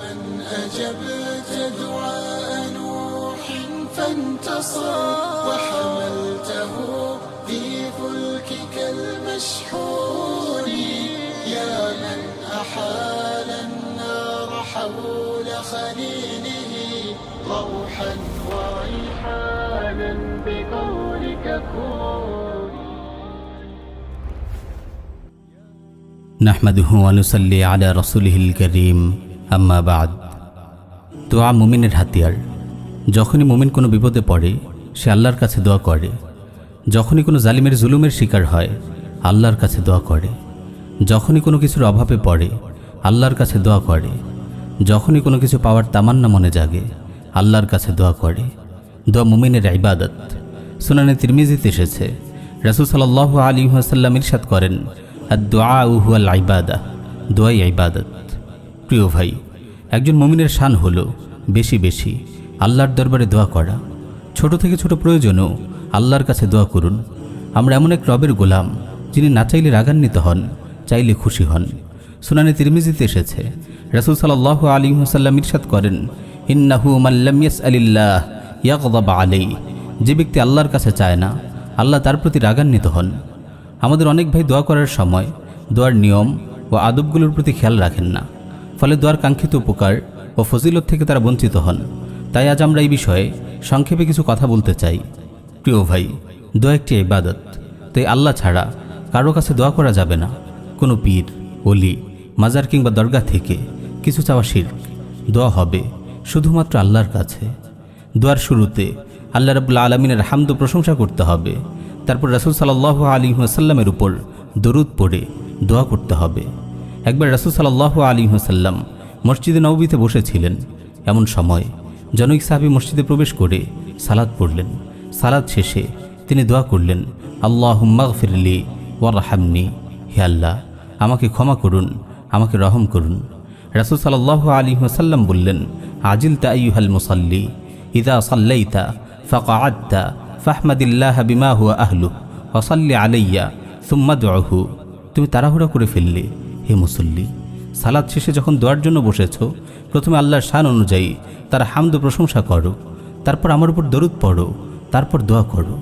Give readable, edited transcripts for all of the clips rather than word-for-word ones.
من أجبت دعاء نوح فانتصر وحملته في فلكك المشحون يا من أحال النار حول خليله روحا وريحانا بقولك كوني নাহমাদুহু ওয়া নুসাল্লি আলা রাসূলিহিল কারীম আম্মা বা'দ। দোয়া মুমিনের হাতিয়ার। যখনই মুমিন কোনো বিপদে পড়ে সে আল্লাহর কাছে দোয়া করে। যখনই কোনো জালিমের জুলুমের শিকার হয় আল্লাহর কাছে দোয়া করে। যখনই কোনো কিছুর অভাবে পড়ে আল্লাহর কাছে দোয়া করে। যখনই কোনো কিছু পাওয়ার তামান্না মনে জাগে আল্লাহর কাছে দোয়া করে। দোয়া মুমিনের ইবাদত। সুনানে তিরমিজিতে এসেছে, রাসূল সাল্লাল্লাহু আলাইহি ওয়াসাল্লাম ইরশাদ করেন, আদ-দুআউ হুয়াল ইবাদাহ, দোয়াই ইবাদত। প্রিয় ভাই, একজন মুমিনের শান হলো বেশি বেশি আল্লাহর দরবারে দোয়া করা। ছোট থেকে ছোট প্রয়োজনও আল্লাহর কাছে দোয়া করুন। আমরা এমন এক রবের গোলাম যিনি না চাইলে রাগান্বিত হন, চাইলে খুশি হন। সুনানে তিরমিজিতে এসেছে, রাসূল সাল্লাল্লাহু আলাইহি ওয়াসাল্লাম ইরশাদ করেন, ইন্নাহু মান লাম ইয়াসআলিল্লাহ ইয়াগযাব আলাইহি, যে ব্যক্তি আল্লাহর কাছে চায় না আল্লাহ তার প্রতি রাগান্বিত হন। আমাদের অনেক ভাই দোয়া করার সময় দোয়ার নিয়ম ও আদবগুলোর প্রতি খেয়াল রাখেন না, ফলে দোয়ার কাঙ্ক্ষিত উপকার ও ফজিলত থেকে তারা বঞ্চিত হন। তাই আজ আমরা এই বিষয়ে সংক্ষেপে কিছু কথা বলতে চাই। প্রিয় ভাই, দোয়া একটি ইবাদত, তাই আল্লাহ ছাড়া কারো কাছে দোয়া করা যাবে না। কোনো পীর, ওলি, মাজার কিংবা দরগা থেকে কিছু চাওয়া শিরক। দোয়া হবে শুধুমাত্র আল্লাহর কাছে। দোয়ার শুরুতে আল্লাহ রাব্বুল আলামিনের হামদ প্রশংসা করতে হবে। তারপর রাসূল সাল্লাল্লাহু আলাইহি ওয়াসাল্লামের উপর দরুদ পড়ে দোয়া করতে হবে। একবার রাসূল সাল্লাল্লাহু আলাইহি ওয়াসাল্লাম মসজিদে নববীতে বসেছিলেন। এমন সময় জনৈক সাহাবী মসজিদে প্রবেশ করে সালাত পড়লেন। সালাত শেষে তিনি দোয়া করলেন, আল্লাহুম্মা গফিরলি ওয়ারহামনি, হে আল্লাহ আমাকে ক্ষমা করুন, আমাকে রহম করুন। রাসূল সাল্লাল্লাহু আলাইহি ওয়াসাল্লাম বললেন, আজিলতা আইয়ুহাল মুসাল্লি ইযা সাল্লাইতা ফাকআদতা ফাহমাদিল্লাহ বিমা হুয়া আহলু ওয়া সাল্লি আলাইয়া সুম্মা দুআহু। তুমি তাড়াহুড়া করে ফেললে হে মুসল্লি। সালাত শেষে যখন দোয়ার জন্য বসেছো, প্রথমে আল্লাহর শান অনুযায়ী তার হামদ প্রশংসা করো, তারপর আমার উপর দরুদ পড়ো, তারপর দোয়া করো।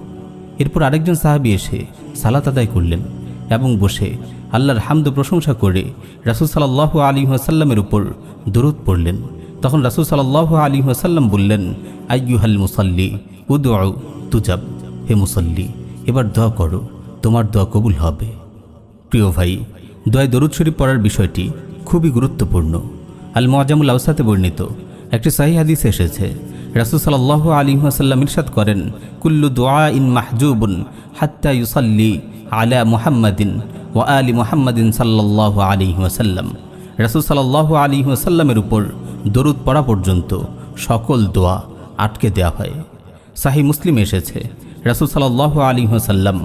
এরপর আরেকজন সাহাবী এসে সালাত আদায় করলেন এবং বসে আল্লাহর হামদ প্রশংসা করে রাসূল সাল্লাল্লাহু আলাইহি ওয়াসাল্লামের উপর দরুদ পড়লেন। তখন রাসূল সাল্লাল্লাহু আলাইহি ওয়াসাল্লাম বললেন, আইয়ুহাল মুসাল্লি উদউ তুজাব, হে মুসল্লি এবার দোয়া করো, তোমার দোয়া কবুল হবে। প্রিয় ভাই, দোয়ায় দরুদ শরীফ পড়ার বিষয়টি খুবই গুরুত্বপূর্ণ। আল মুআজামুল আওসাতে বর্ণিত একটি সহিহ হাদিসে এসেছে, রাসূল সাল্লাল্লাহু আলাইহি ওয়াসাল্লাম ইরশাদ করেন, কুল্লু দুআইন মাহজুবুন হাত্তা ইউসাল্লি আলা মুহাম্মাদিন ওয়া আলি মুহাম্মাদিন সাল্লাল্লাহু আলাইহি ওয়াসাল্লাম। রাসূল সাল্লাল্লাহু আলাইহি ওয়াসাল্লামের উপর দরুদ পড়া পর্যন্ত সকল দোয়া আটকে দেওয়া হয়। সাহিহ মুসলিমে এসেছে, রাসূল সাল্লাল্লাহু আলাইহি ওয়াসাল্লাম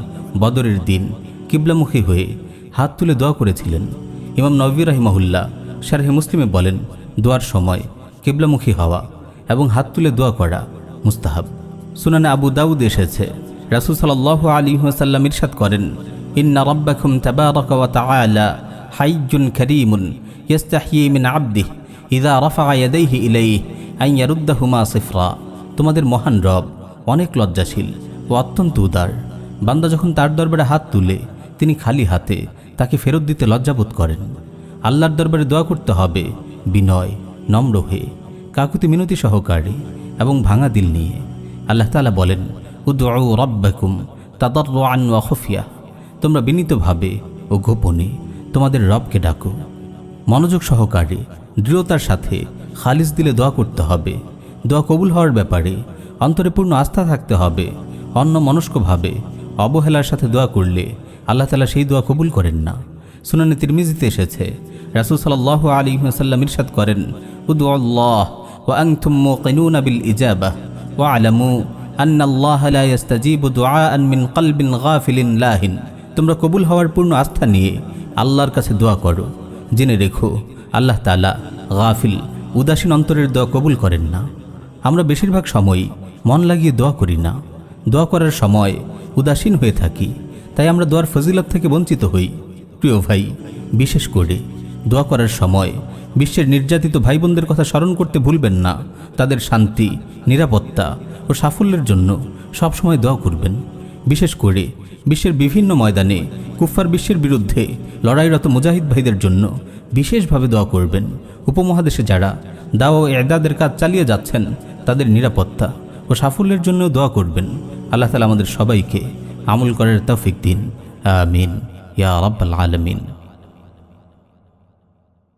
বদরের দিন কিবলামুখী হয়ে হাত তুলে দোয়া করেছিলেন। ইমাম নববী রাহিমাহুল্লাহ শারহে মুসলিমে বলেন, দোয়ার সময় কিবলামুখী হওয়া এবং হাত তুলে দোয়া করা মুস্তাহাব। সুনানে আবু দাউদ এসেছে, রাসূল সাল্লাল্লাহু আলাইহি ওয়াসাল্লাম ইরশাদ করেন, ইন্না রাব্বাকুম তাবারাকা ওয়া তাআলা হাইয়্যুন কারীমুন ইস্তাহয়ী মিন আবদিহি ইযা রাফআ ইয়াদাইহি ইলাইহি আন ইয়ারুদ্দাহুমা সিফরা। তোমাদের মহান রব অনেক লজ্জাশীল ও অত্যন্ত উদার। বান্দা যখন তার দরবারে হাত তুলে তিনি খালি হাতে তাকে ফেরত দিতে লজ্জাবোধ করেন। আল্লাহর দরবারে দোয়া করতে হবে বিনয়, নম্র হয়ে, কাকুতি মিনতি সহকারে এবং ভাঙা দিল নিয়ে। আল্লাহ তাআলা বলেন, উদউ রাব্বাকুম তাদাররুআন ওয়া খুফিয়া, তোমরা বিনীতভাবে ও গোপনে তোমাদের রবকে ডাকো। মনোযোগ সহকারে দৃঢ়তার সাথে খালিস দিলে দোয়া করতে হবে। দোয়া কবুল হওয়ার ব্যাপারে অন্তরে পূর্ণ আস্থা থাকতে হবে। অন্য মনস্কভাবে অবহেলার সাথে দোয়া করলে আল্লাহ তাআলা সেই দোয়া কবুল করেন না। সুনানে তিরমিজিতে এসেছে, রাসূল সাল্লাল্লাহু আলাইহি ওয়াসাল্লাম ইরশাদ করেন, উদউল্লাহ ওয়া আনতুম মুকিনুনা বিল ইজাবাহ ওয়া আলামু আন্নাল্লাহা লা ইস্তাজিবু দুআআন মিন কলবিন গাফিলিন লাহিন। তোমরা কবুল হওয়ার পূর্ণ আস্থা নিয়ে আল্লাহর কাছে দোয়া করো, জেনে রেখো আল্লাহ তাআলা গাফিল, উদাসীন অন্তরের দোয়া কবুল করেন না। আমরা বেশিরভাগ সময়ই মন লাগিয়ে দোয়া করি না। দোয়া করার সময় উদাসীন হয়ে থাকি, তাই আমরা দোয়ার ফজিলত থেকে বঞ্চিত হই। প্রিয় ভাই, বিশেষ করে দোয়া করার সময় বিশ্বের নির্যাতিত ভাই বোনদের কথা স্মরণ করতে ভুলবেন না। তাদের শান্তি, নিরাপত্তা ও সাফল্যের জন্য সবসময় দোয়া করবেন। বিশেষ করে বিশ্বের বিভিন্ন ময়দানে কুফফার বিশ্বের বিরুদ্ধে লড়াইরত মুজাহিদ ভাইদের জন্য বিশেষভাবে দোয়া করবেন। উপমহাদেশে যারা দাওয়া ও ইদাদের কাজ চালিয়ে যাচ্ছেন তাদের নিরাপত্তা ও সাফল্যের জন্য দোয়া করবেন। আল্লাহ তাআলা আমাদের সবাইকে আমল করার তৌফিক দিন। আমিন ইয়া রাব্বাল আলামিন।